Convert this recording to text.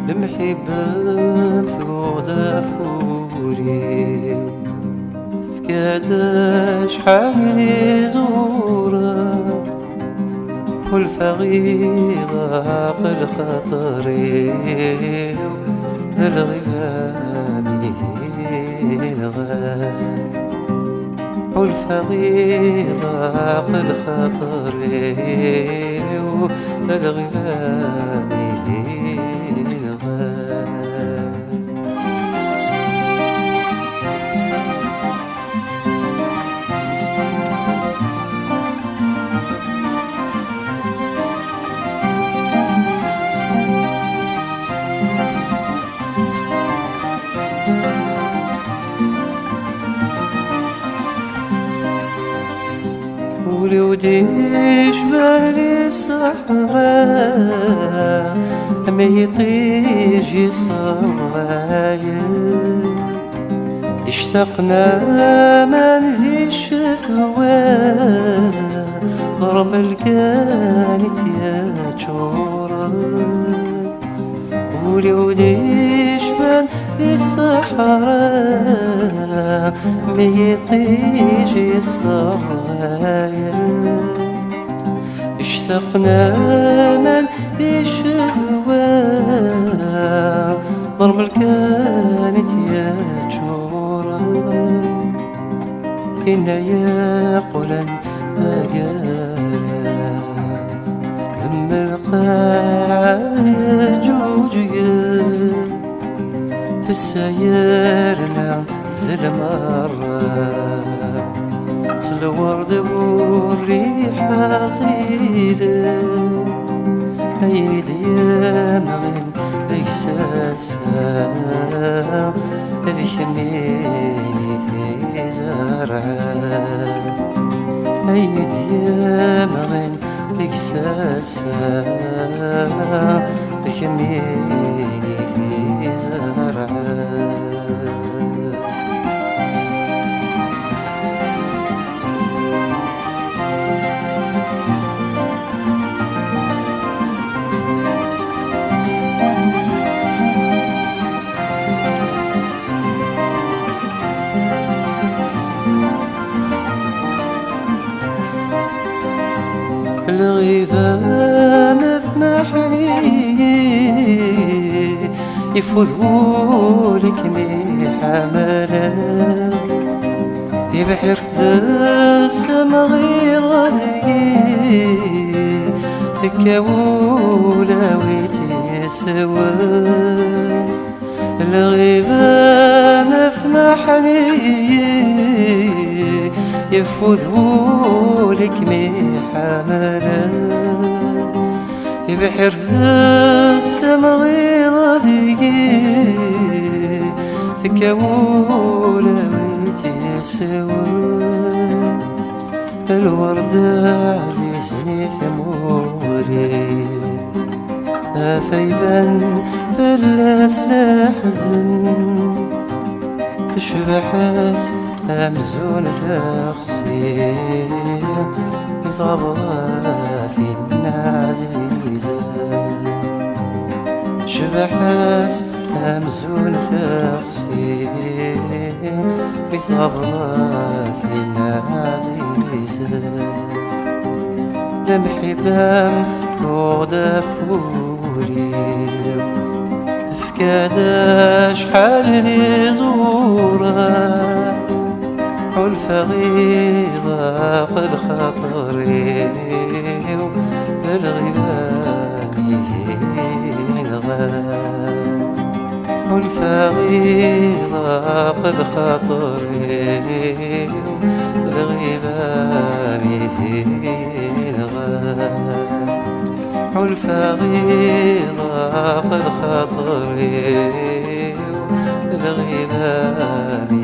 المحبة ثوض فوري فكاد شحال يزورا كل فغيضة قل خطري الغبامي الغاب كل فغيضة قل خطري الغبامي ولودي جبال الصحراء ما يطيج يصوايا اشتقنا من ذي الشثوى رمل كانت يا جورا ولودي جبال الصحراء ما يطيج يصوايا اشتقنا من الشذوى ضرب كانت يا جورا فينا يا قولا ما قالا ذم القاع يا جوجيا تسايرنا ذي المرة الورد والريحة صيدة عيني ديامغن بإحساسها هذي خميني في زرعها عيني ديامغن بإحساسها هذي خميني في زرعها الغيبان في محني يفوذولك مي حملا في بحر السما غير ذي تكاولا ويتسوى الغيبان في محني يفوذولك مي حملا في بحر السما غير ذي تكاولا ويتسوى الورد عزيزني ثموري ثيبا فلاس لا حزن شبحاس أمزون ثقسي بطبغاتي العزيزة شبحاس أمزون ثقسي بطبغاتي العزيزة لمحبام روض فوري تفكاد شحال ذي زورة حلفة غيضة قد خاطري الغيبان يزين غاب حلفة غيضة قد خاطري الغيبان يزين غاب حلفة غيضة قد خاطري الغيبان